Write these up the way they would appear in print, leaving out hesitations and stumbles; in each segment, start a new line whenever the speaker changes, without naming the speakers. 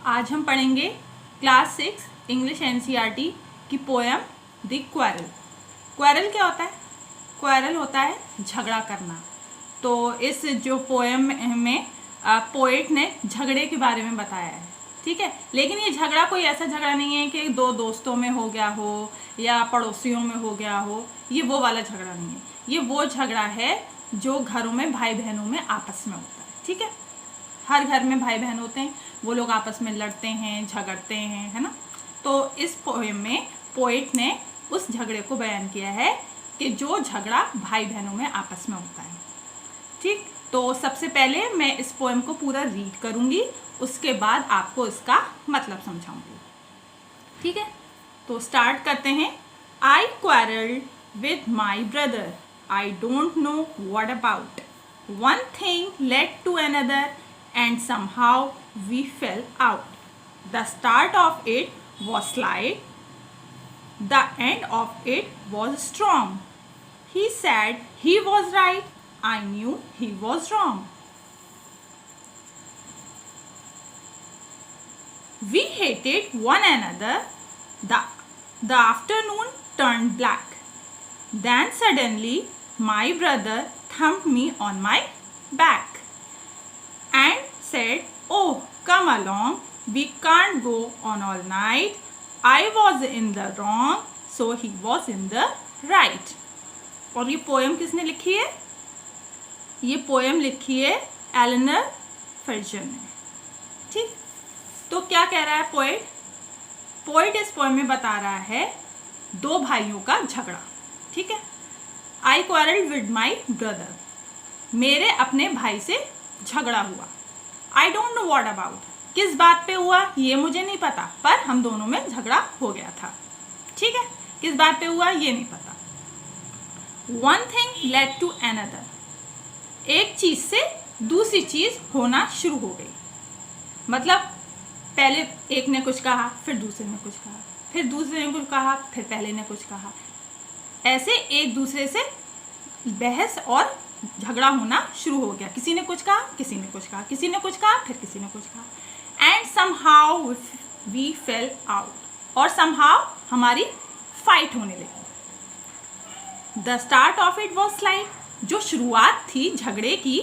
आज हम पढ़ेंगे क्लास 6 इंग्लिश एनसीईआरटी की पोएम द क्वेरल। क्वेरल क्या होता है? क्वेरल होता है झगड़ा करना। तो इस जो पोएम में पोएट ने झगड़े के बारे में बताया है, ठीक है। लेकिन ये झगड़ा कोई ऐसा झगड़ा नहीं है कि दो दोस्तों में हो गया हो या पड़ोसियों में हो गया हो, ये वो वाला झगड़ा नहीं है। ये वो झगड़ा है जो घरों में भाई बहनों में आपस में होता है, ठीक है। हर घर में भाई बहन होते हैं, वो लोग आपस में लड़ते हैं, झगड़ते हैं, है ना। तो इस पोएम में पोएट ने उस झगड़े को बयान किया है कि जो झगड़ा भाई बहनों में आपस में होता है, ठीक। तो सबसे पहले मैं इस पोएम को पूरा रीड करूंगी, उसके बाद आपको इसका मतलब समझाऊंगी, ठीक है। तो स्टार्ट करते हैं। I quarrelled with my brother, I don't know what about, one thing led to another and somehow we fell out. The start of it was slight, the end of it was strong. He said he was right, I knew he was wrong. We hated one another, the afternoon turned black. Then suddenly my brother thumped me on my back and said, "Oh, come along, we can't go on all night. I was in the wrong, so he was in the right." और ये poem किसने लिखी है? ये poem लिखी है एलेनर फर्जन ने, ठीक। तो क्या कह रहा है पोएट? पोएट इस पोएम में बता रहा है दो भाइयों का झगड़ा, ठीक है। आई क्वारल्ड विद माई ब्रदर, मेरे अपने भाई से झगड़ा हुआ। आई डोंट नो व्हाट अबाउट, किस बात पे हुआ ये मुझे नहीं पता, पर हम दोनों में झगड़ा हो गया था, ठीक है। किस बात पे हुआ ये नहीं पता। One thing led to another, एक चीज से दूसरी चीज होना शुरू हो गई। मतलब पहले एक ने कुछ कहा, फिर दूसरे ने कुछ कहा, फिर दूसरे ने कुछ कहा, फिर पहले ने कुछ कहा। ऐसे एक दूसरे से बहस और झगड़ा होना शुरू हो गया। किसी ने कुछ कहा, किसी ने कुछ कहा, किसी ने कुछ कहा, फिर किसी ने कुछ कहा। And somehow we fell out, और समहाउ हमारी फाइट होने लगी। The start of it was slight, जो शुरुआत थी झगड़े की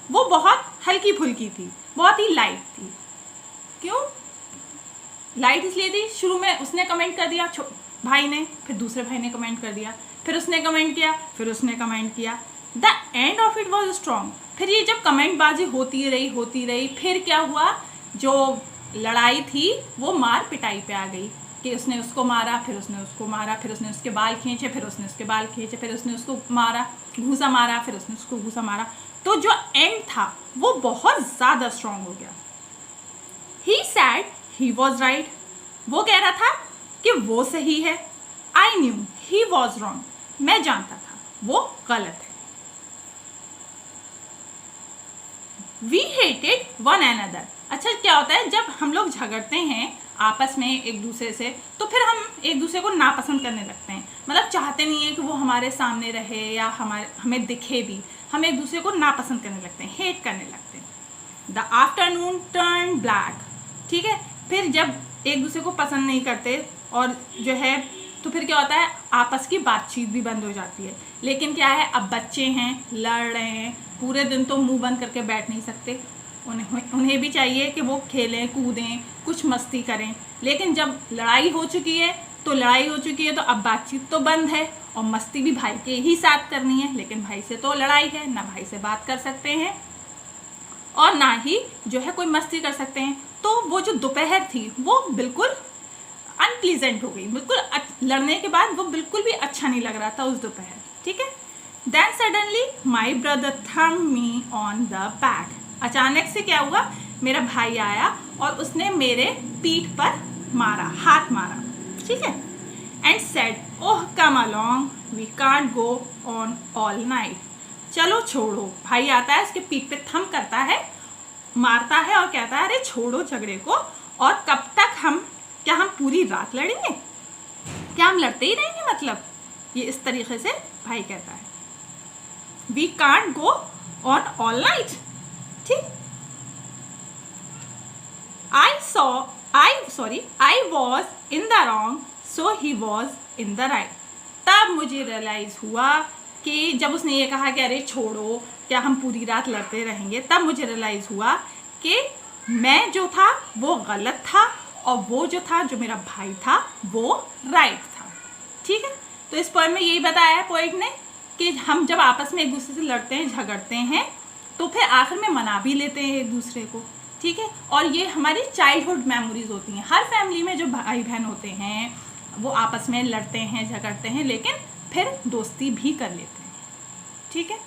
वो बहुत हल्की फुल्की थी, बहुत ही लाइट थी। क्यों लाइट? इसलिए थी, शुरू में उसने कमेंट कर दिया भाई ने, फिर दूसरे भाई ने कमेंट कर दिया, फिर उसने कमेंट किया, फिर उसने कमेंट किया। The end of it was strong, फिर ये जब कमेंटबाजी होती रही, फिर क्या हुआ, जो लड़ाई थी वो मार पिटाई पे आ गई कि उसने उसको मारा, फिर उसने उसको मारा, फिर उसने उसके बाल खींचे, फिर उसने उसके बाल खींचे, फिर उसने उसको मारा, घूसा मारा, फिर उसने उसको घूसा मारा। तो जो एंड था वो बहुत ज़्यादा स्ट्रॉन्ग हो गया। ही सैड ही वॉज राइट, वो कह रहा था कि वो सही है। I knew he was wrong, मैं जानता था वो गलत है। वी हेटेड वन अनदर, अच्छा क्या होता है जब हम लोग झगड़ते हैं आपस में एक दूसरे से, तो फिर हम एक दूसरे को नापसंद करने लगते हैं। मतलब चाहते नहीं है कि वो हमारे सामने रहे या हमें दिखे भी, हम एक दूसरे को नापसंद करने लगते हैं, हेट करने लगते हैं। द आफ्टरनून टर्न ब्लैक, ठीक है। फिर जब एक दूसरे को पसंद नहीं करते और जो है, तो फिर क्या होता है, आपस की बातचीत भी बंद हो जाती है। लेकिन क्या है, अब बच्चे हैं, लड़ रहे हैं, पूरे दिन तो मुंह बंद करके बैठ नहीं सकते, उन्हें भी चाहिए कि वो खेलें कूदें, कुछ मस्ती करें। लेकिन जब लड़ाई हो चुकी है तो अब बातचीत तो बंद है और मस्ती भी भाई के ही साथ करनी है। लेकिन भाई से तो लड़ाई है, ना भाई से बात कर सकते हैं और ना ही जो है कोई मस्ती कर सकते हैं। तो वो जो दोपहर थी वो बिल्कुल अनप्लीजेंट हो गई, बिल्कुल लड़ने के बाद वो बिल्कुल भी अच्छा नहीं लग रहा था उस दोपहर, ठीक है। Then suddenly my brother thumped me on the back, अचानक से क्या हुआ, मेरा भाई आया और उसने मेरे पीठ पर मारा, हाथ मारा, ठीक है। And said, oh come along, we can't go on all night, चलो छोड़ो। भाई आता है, उसके पीठ पे थम करता है, मारता है और कहता है अरे छोड़ो झगड़े को, और कब तक क्या हम पूरी रात लड़ेंगे? क्या हम लड़ते ही रहेंगे? मतलब ये इस तरीके से भाई कहता है। We can't go on all night, ठीक। I saw sorry, I was in the wrong so he was in the right. तब मुझे रियलाइज़ हुआ कि जब उसने ये कहा कि अरे छोड़ो, क्या हम पूरी रात लड़ते रहेंगे, तब मुझे रियलाइज़ हुआ कि मैं जो था वो गलत था और वो जो था, जो मेरा भाई था, वो राइट था। ठीक है, तो इस पोएम में यही बताया है पोएट ने कि हम जब आपस में एक दूसरे से लड़ते हैं, झगड़ते हैं, तो फिर आखिर में मना भी लेते हैं एक दूसरे को। ठीक है, और ये हमारी चाइल्डहुड मेमोरीज होती हैं। हर फैमिली में जो भाई बहन होते हैं वो आपस में लड़ते हैं, झगड़ते हैं, लेकिन फिर दोस्ती भी कर लेते हैं। ठीक है।